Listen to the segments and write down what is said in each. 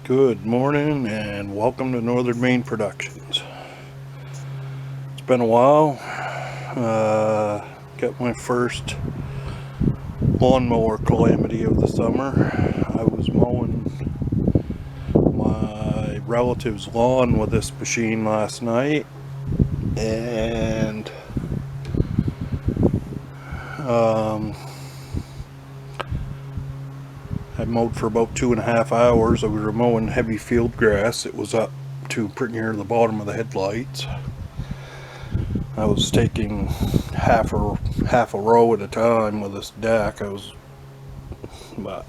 Good morning and welcome to Northern Maine Productions. It's been a while. Got my first lawnmower calamity of the summer. I was mowing my relative's lawn with this machine last night, and I mowed for about 2.5 hours. We were mowing heavy field grass. It was up to pretty near the bottom of the headlights. I was taking half a row at a time with this deck. But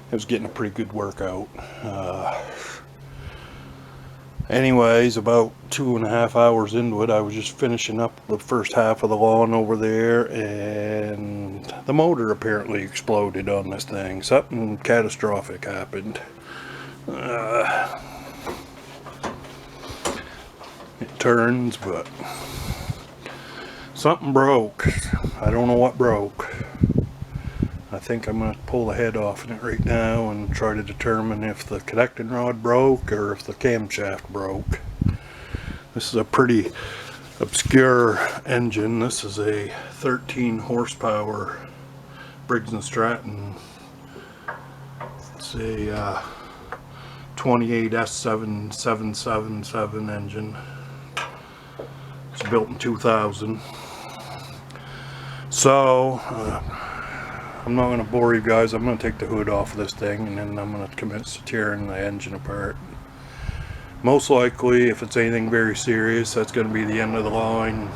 it was getting a pretty good workout. Anyways, about 2.5 hours into it, I was just finishing up the first half of the lawn over there, and the motor apparently exploded on this thing. Something catastrophic happened. It turns, but something broke. I don't know what broke. I think I'm going to pull the head off in it right now and try to determine if the connecting rod broke or if the camshaft broke. This is a pretty obscure engine. This is a 13 horsepower Briggs & Stratton. It's a 28S7777 engine. It's built in 2000. So I'm not going to bore you guys. I'm going to take the hood off of this thing, and then I'm going to commence to tearing the engine apart. Most likely, if it's anything very serious, that's going to be the end of the line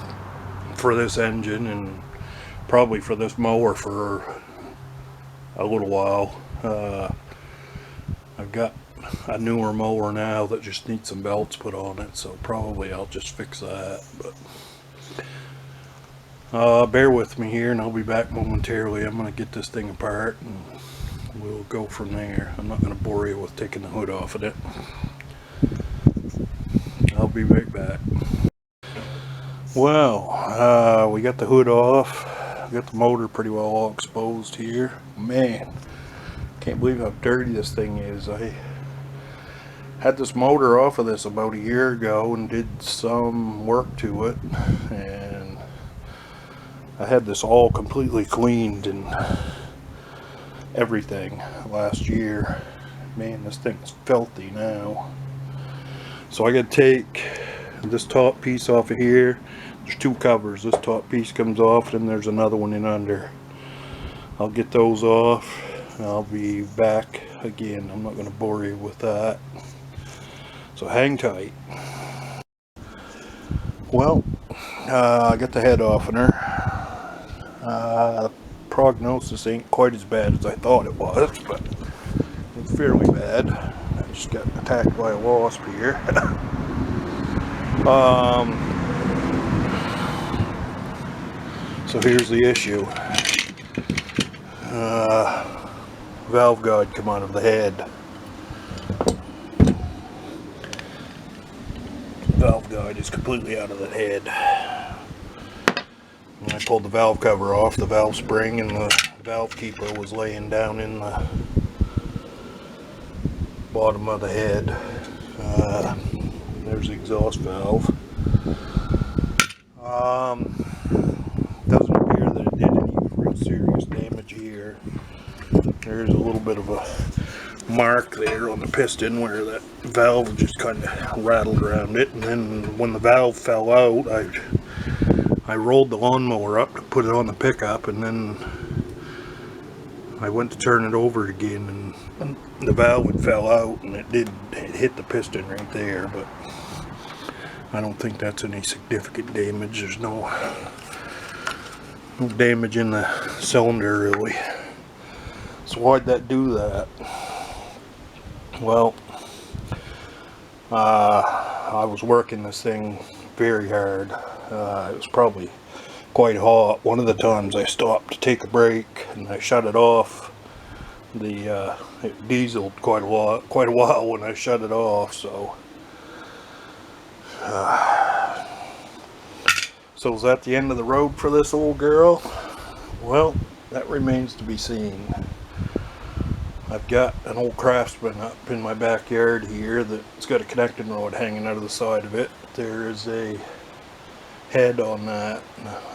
for this engine, and probably for this mower for a little while. I've got a newer mower now that just needs some belts put on it, so probably I'll just fix that. But bear with me here and I'll be back momentarily. I'm going to get this thing apart and we'll go from there. I'm not going to bore you with taking the hood off of it. I'll be right back. Well, we got the hood off. We got the motor pretty well all exposed here. Man, can't believe how dirty this thing is. I had this motor off of this about a year ago and did some work to it, and I had this all completely cleaned and everything last year. Man, this thing's filthy now. So I gotta take this top piece off of here. There's two covers. This top piece comes off, and there's another one in under. I'll get those off and I'll be back again. I'm not gonna bore you with that. So hang tight. Well, I got the head off-ener. The prognosis ain't quite as bad as I thought it was, but it's fairly bad. I just got attacked by a wasp here. So here's the issue. Valve guide come out of the head. Valve guide is completely out of the head. When I pulled the valve cover off, the valve spring and the valve keeper was laying down in the bottom of the head. There's the exhaust valve. Doesn't appear that it did any real serious damage here. There's a little bit of a mark there on the piston where that valve just kind of rattled around it, and then when the valve fell out, I rolled the lawnmower up to put it on the pickup, and then I went to turn it over again, and the valve had fell out, and it hit the piston right there, but I don't think that's any significant damage. There's no damage in the cylinder really. So why'd that do that? Well, I was working this thing very hard. It was probably quite hot. One of the times I stopped to take a break and I shut it off. It dieseled quite a while when I shut it off. So is that the end of the road for this old girl? Well, that remains to be seen. I've got an old Craftsman up in my backyard here that's got a connecting rod hanging out of the side of it. There is a head on that.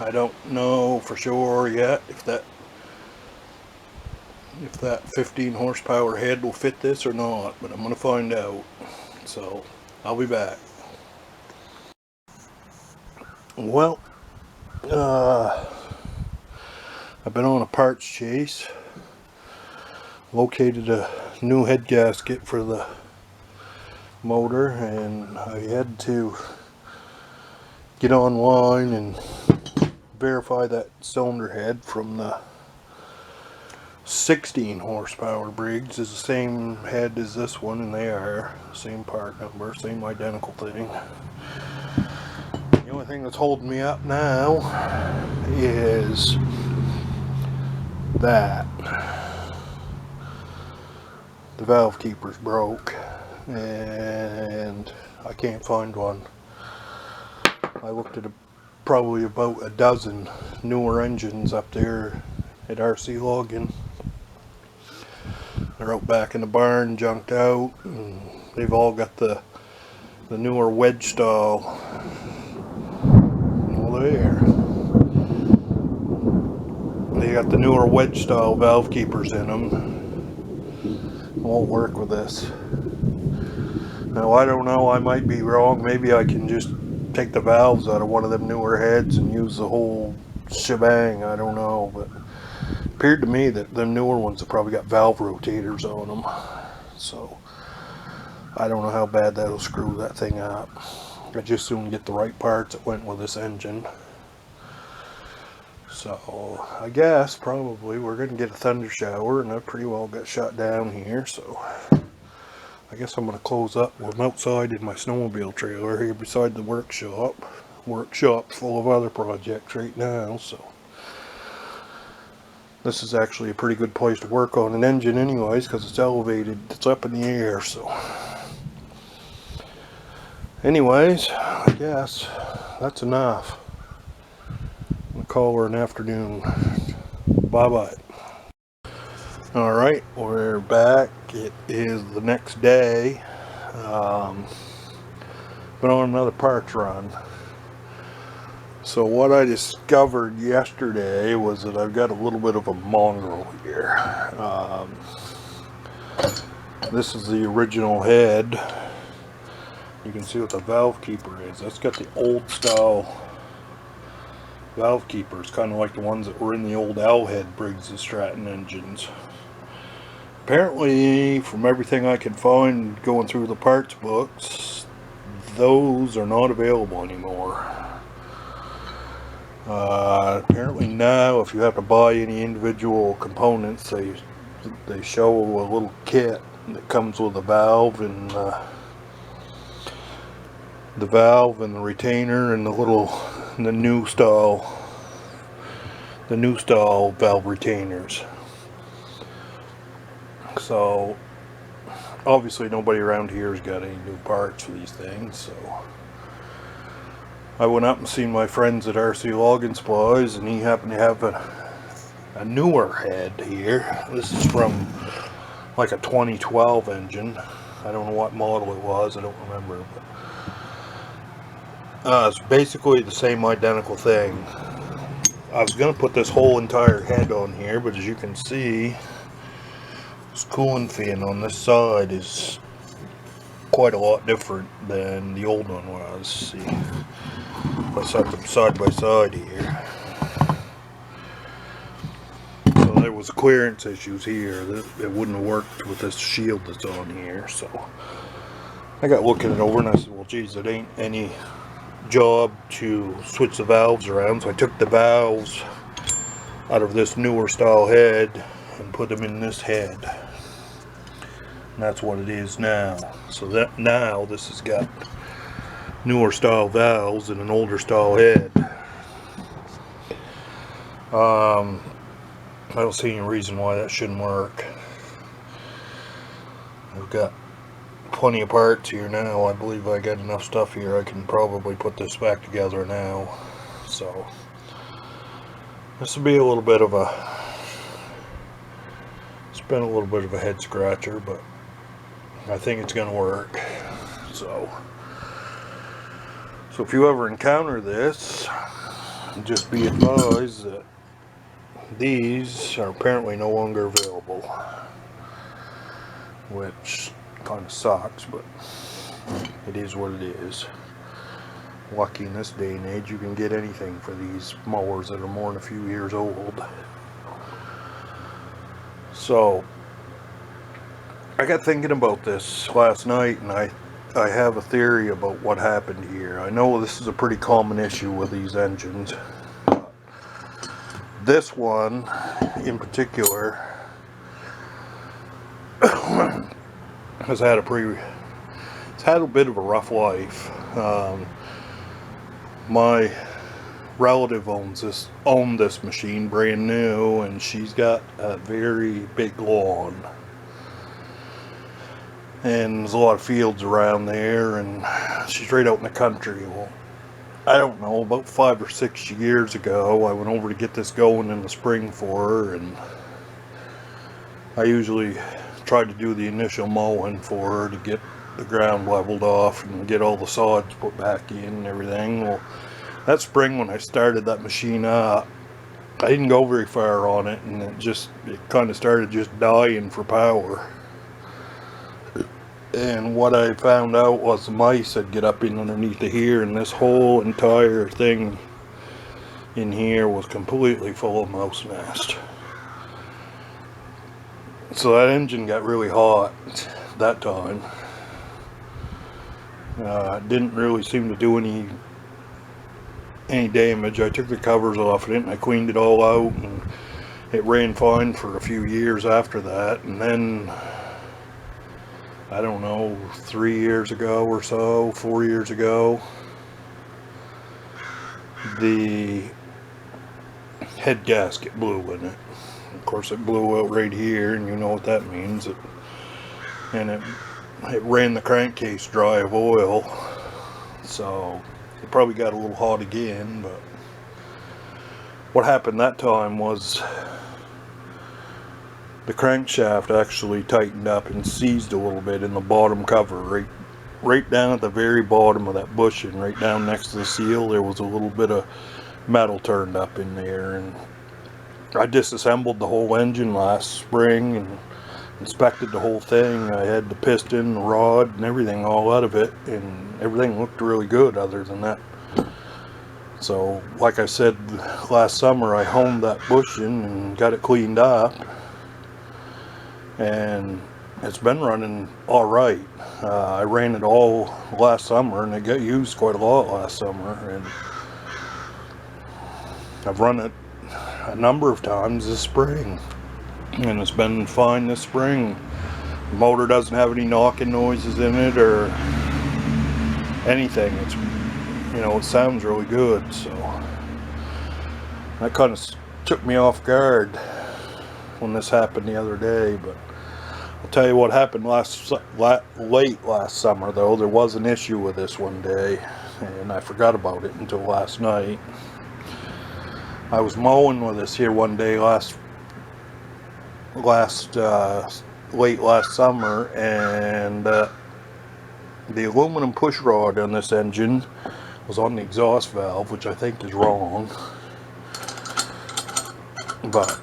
I don't know for sure yet if that 15 horsepower head will fit this or not, but I'm gonna find out. So I'll be back. Well, I've been on a parts chase, located a new head gasket for the motor, and I had to get online and verify that cylinder head from the 16 horsepower Briggs is the same head as this one, and they are same part number, same identical thing. The only thing that's holding me up now is that the valve keeper's broke and I can't find one. I looked at probably about a dozen newer engines up there at RC Logan. They're out back in the barn, junked out, and they've all got the newer wedge style. Well, there. They got the newer wedge style valve keepers in them. Won't work with this. Now I don't know, I might be wrong. Maybe I can just take the valves out of one of them newer heads and use the whole shebang. I don't know, but it appeared to me that the newer ones have probably got valve rotators on them. So I don't know how bad that'll screw that thing up. I just soon get the right parts that went with this engine. So I guess probably we're going to get a thunder shower, and I pretty well got shut down here, so I guess I'm going to close up. I'm outside in my snowmobile trailer here beside the workshop full of other projects right now. So this is actually a pretty good place to work on an engine anyways, because it's elevated, it's up in the air. So anyways, I guess that's enough. I'm going to call her an afternoon. Bye bye. Alright, we're back. It is the next day. Been on another parts run. So what I discovered yesterday was that I've got a little bit of a mongrel here. This is the original head. You can see what the valve keeper is. That's got the old style valve keepers, kind of like the ones that were in the old L-head Briggs and Stratton engines. Apparently, from everything I can find going through the parts books, those are not available anymore. Apparently now, if you have to buy any individual components, they show a little kit that comes with a valve and the retainer and the new style valve retainers. So obviously nobody around here has got any new parts for these things, so I went up and seen my friends at RC Logan Supplies, and he happened to have a newer head here. This is from like a 2012 engine. I don't know what model it was, I don't remember, but it's basically the same identical thing. I was going to put this whole entire head on here, but as you can see, this cooling fin on this side is quite a lot different than the old one was. See, if I set them side by side here, so there was clearance issues here. It wouldn't have worked with this shield that's on here. So I got looking it over and I said, well geez, it ain't any job to switch the valves around. So I took the valves out of this newer style head and put them in this head, and that's what it is now. So that now this has got newer style valves and an older style head. I don't see any reason why that shouldn't work. I've got plenty of parts here now. I believe I got enough stuff here. I can probably put this back together now. So this will be a little bit of a It's been a little bit of a head scratcher, but I think it's going to work. So if you ever encounter this, just be advised that these are apparently no longer available, which kind of sucks, but it is what it is. Lucky in this day and age you can get anything for these mowers that are more than a few years old. So I got thinking about this last night, and I have a theory about what happened here. I know this is a pretty common issue with these engines. This one in particular has had a bit of a rough life. My relative owned this machine brand new, and she's got a very big lawn, and there's a lot of fields around there, and she's right out in the country. Well, I don't know, about 5 or 6 years ago I went over to get this going in the spring for her, and I usually try to do the initial mowing for her to get the ground leveled off and get all the sods put back in and everything. Well, that spring when I started that machine up, I didn't go very far on it, and it kind of started just dying for power. And what I found out was the mice had get up in underneath of here, and this whole entire thing in here was completely full of mouse nest. So that engine got really hot that time. It didn't really seem to do any damage. I took the covers off of it and I cleaned it all out, and it ran fine for a few years after that. And then, I don't know, 3 years ago or so, 4 years ago, the head gasket blew in it. Of course, it blew out right here, and you know what that means. It ran the crankcase dry of oil, so it probably got a little hot again. But what happened that time was the crankshaft actually tightened up and seized a little bit in the bottom cover, right down at the very bottom of that bushing, right down next to the seal. There was a little bit of metal turned up in there, and I disassembled the whole engine last spring and inspected the whole thing. I had the piston, the rod, and everything all out of it, and everything looked really good other than that. So like I said, last summer I honed that bushing and got it cleaned up, and it's been running all right. I ran it all last summer, and it got used quite a lot last summer, and I've run it a number of times this spring, and it's been fine this spring. The motor doesn't have any knocking noises in it or anything. It's, you know, it sounds really good. So that kind of took me off guard when this happened the other day. But I'll tell you what happened late last summer though. There was an issue with this one day, and I forgot about it until last night. I was mowing with this here one day late last summer, and the aluminum push rod on this engine was on the exhaust valve, which I think is wrong. But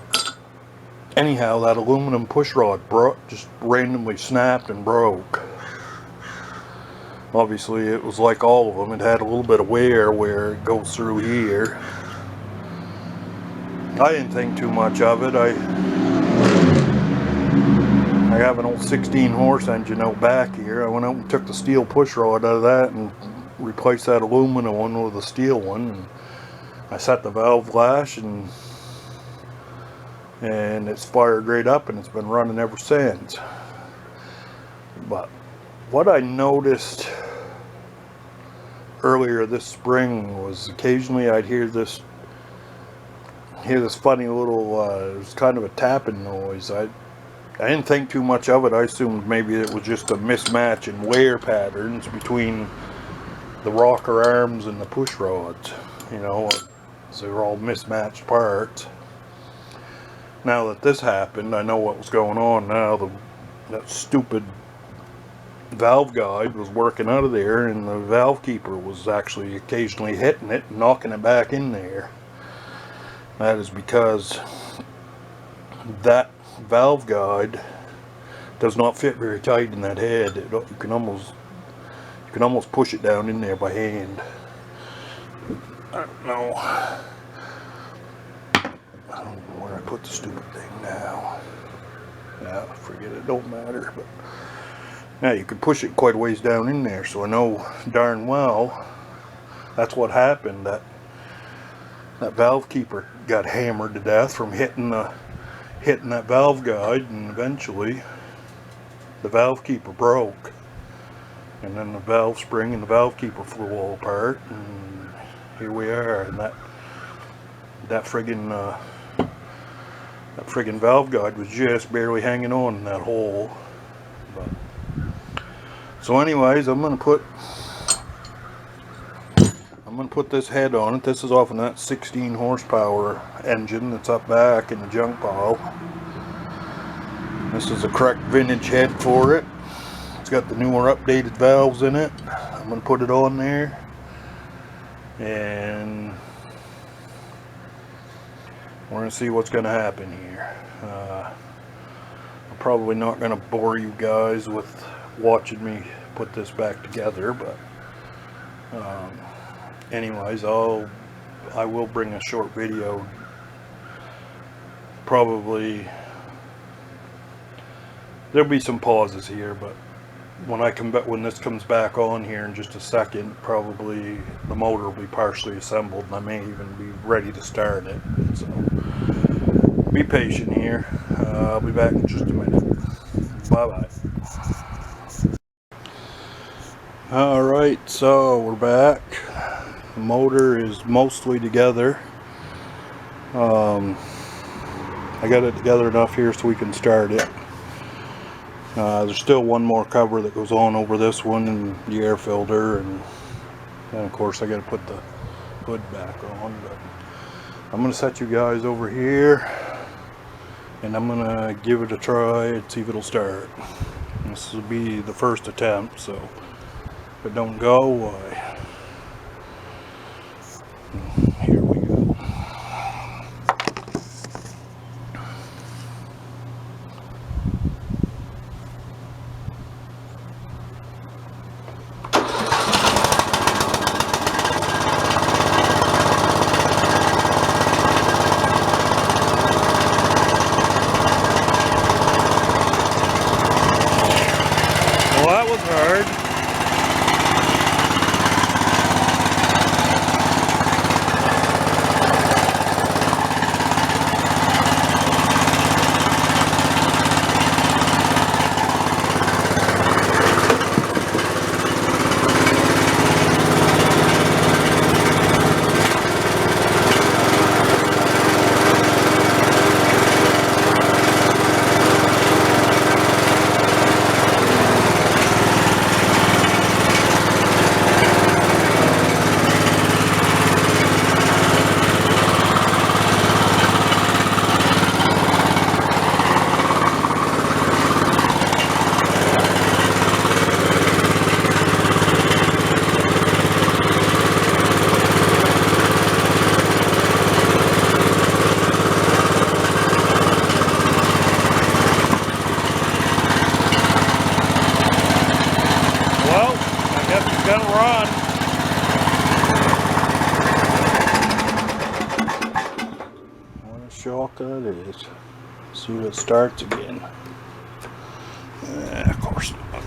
anyhow, that aluminum push rod just randomly snapped and broke. Obviously it was like all of them, it had a little bit of wear where it goes through here. I didn't think too much of it. I have an old 16 horse engine out back here. I went out and took the steel push rod out of that and replaced that aluminum one with a steel one, and I set the valve lash, and it's fired right up, and it's been running ever since. But what I noticed earlier this spring was occasionally I'd hear this funny little it was kind of a tapping noise. I didn't think too much of it. I assumed maybe it was just a mismatch in wear patterns between the rocker arms and the push rods, you know, so they're all mismatched parts. Now that this happened, I know what was going on now. That stupid valve guide was working out of there, and the valve keeper was actually occasionally hitting it and knocking it back in there. That is because that valve guide does not fit very tight in that head. You can almost push it down in there by hand. I don't know where I put the stupid thing now. Yeah, forget it, don't matter. But now you can push it quite a ways down in there, so I know darn well that's what happened. That valve keeper got hammered to death from hitting that valve guide, and eventually the valve keeper broke, and then the valve spring and the valve keeper flew all apart, and here we are. And that friggin' valve guide was just barely hanging on in that hole. But, so anyways, I'm gonna put this head on it. This is off of that 16 horsepower engine that's up back in the junk pile. This is the correct vintage head for it. It's got the newer updated valves in it. I'm going to put it on there, and we're going to see what's going to happen here. I'm probably not going to bore you guys with watching me put this back together, but anyways, I will bring a short video. Probably there'll be some pauses here, but when this comes back on here in just a second, probably the motor will be partially assembled, and I may even be ready to start it. So be patient here. I'll be back in just a minute. Bye bye. Alright, so we're back. The motor is mostly together. I got it together enough here so we can start it. There's still one more cover that goes on over this one, and the air filter, and of course I got to put the hood back on. But I'm going to set you guys over here, and I'm going to give it a try and see if it'll start. This will be the first attempt, so if it don't go, why? Here we go. Well, that was hard. Shock that is. See if it starts again. Of course not.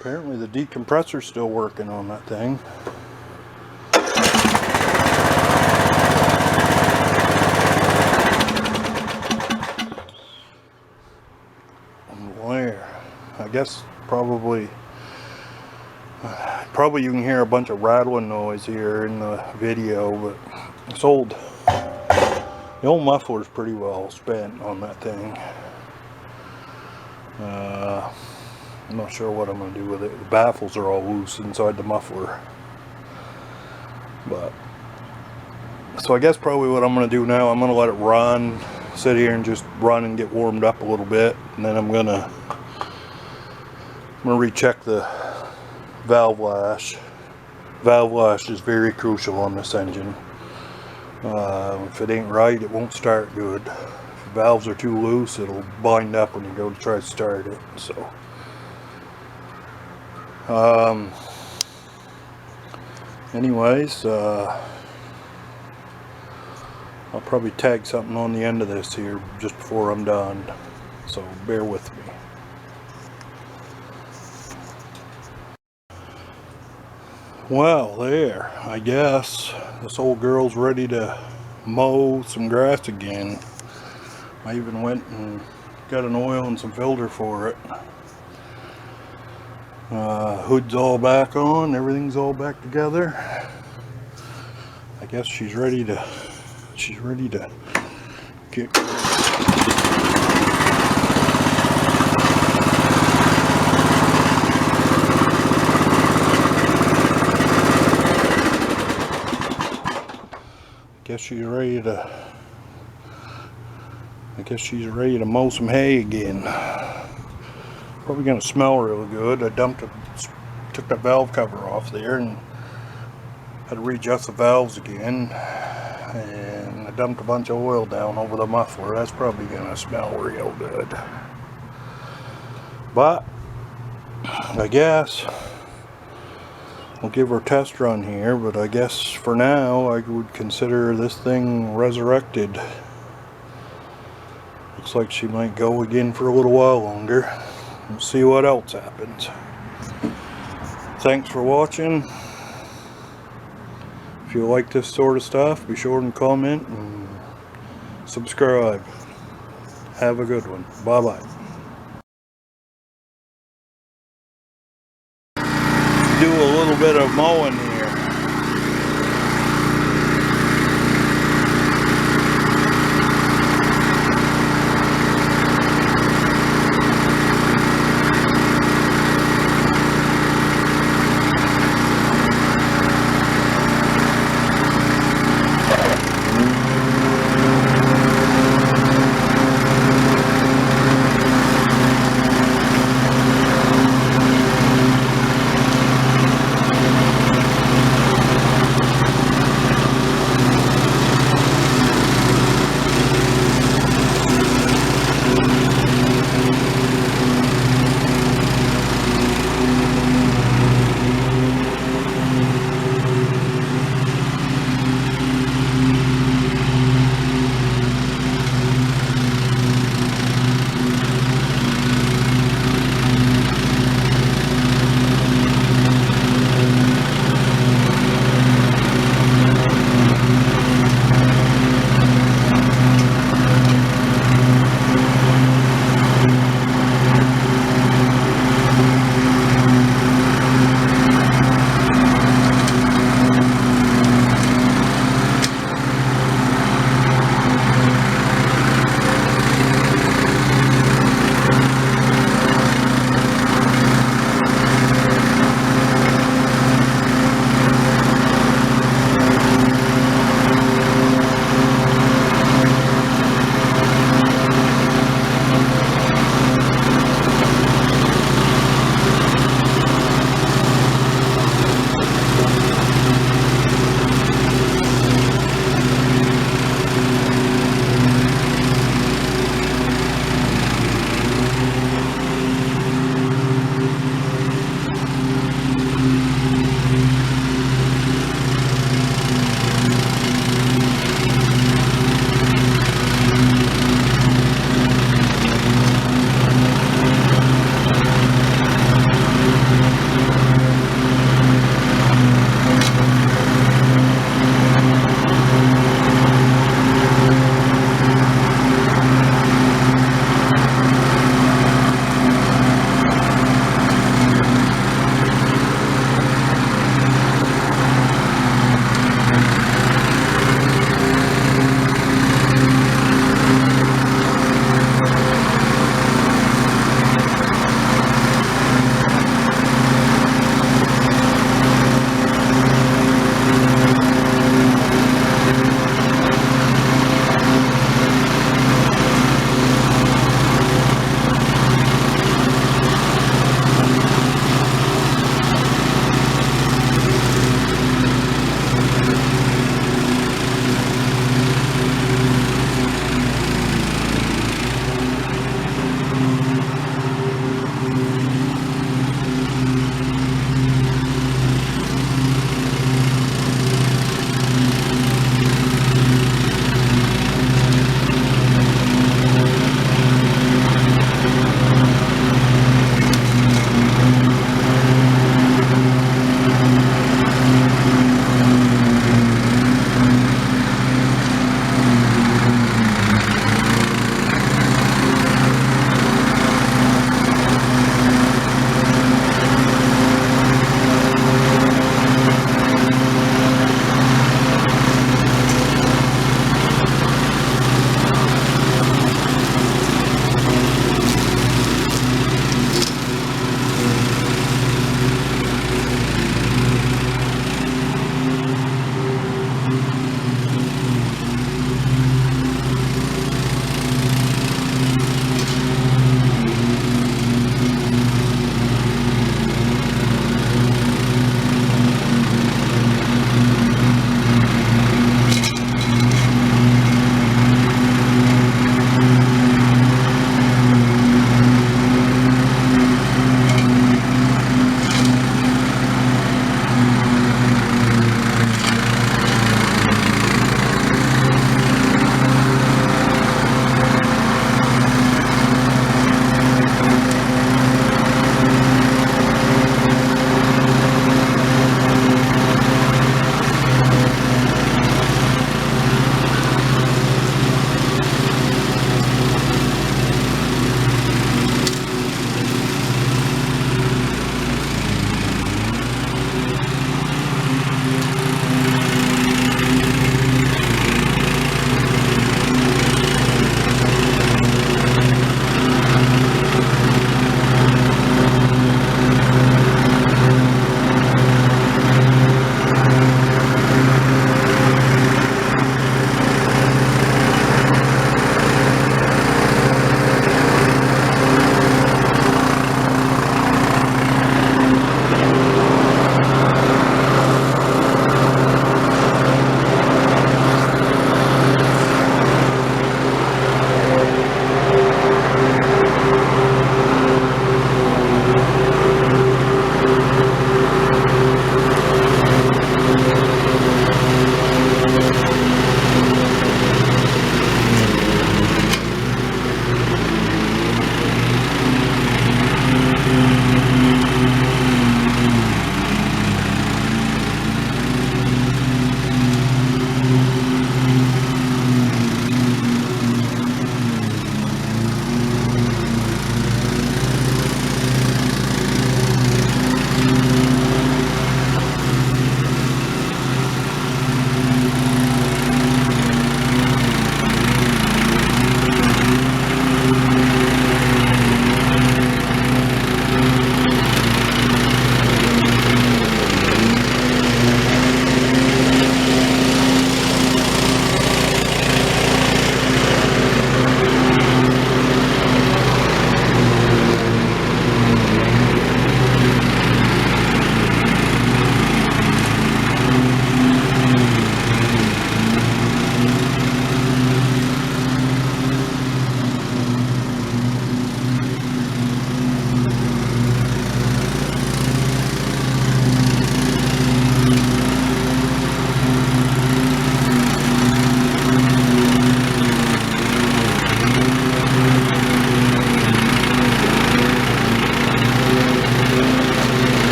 Apparently the decompressor's still working on that thing. Where? I guess probably you can hear a bunch of rattling noise here in the video, but the old muffler's pretty well spent on that thing. I'm not sure what I'm going to do with it. The baffles are all loose inside the muffler. But so I guess probably what I'm going to do now, I'm going to let it run, sit here and just run and get warmed up a little bit, and then I'm going to recheck the valve lash. Valve lash is very crucial on this engine. If it ain't right, it won't start good. If the valves are too loose, it'll bind up when you go to try to start it. So anyways, I'll probably tag something on the end of this here just before I'm done, so bear with me. Well, there, I guess this old girl's ready to mow some grass again. I even went and got an oil and some filter for it. Hood's all back on, everything's all back together. I guess she's ready to get I guess she's ready to mow some hay again. Probably gonna smell really good. I took the valve cover off there and had to readjust the valves again, and I dumped a bunch of oil down over the muffler. That's probably gonna smell real good. But I guess we'll give her a test run here, but I guess for now I would consider this thing resurrected. Looks like she might go again for a little while longer. We'll see what else happens. Thanks for watching. If you like this sort of stuff, be sure and comment and subscribe. Have a good one. Bye bye. Do a little bit of mowing here.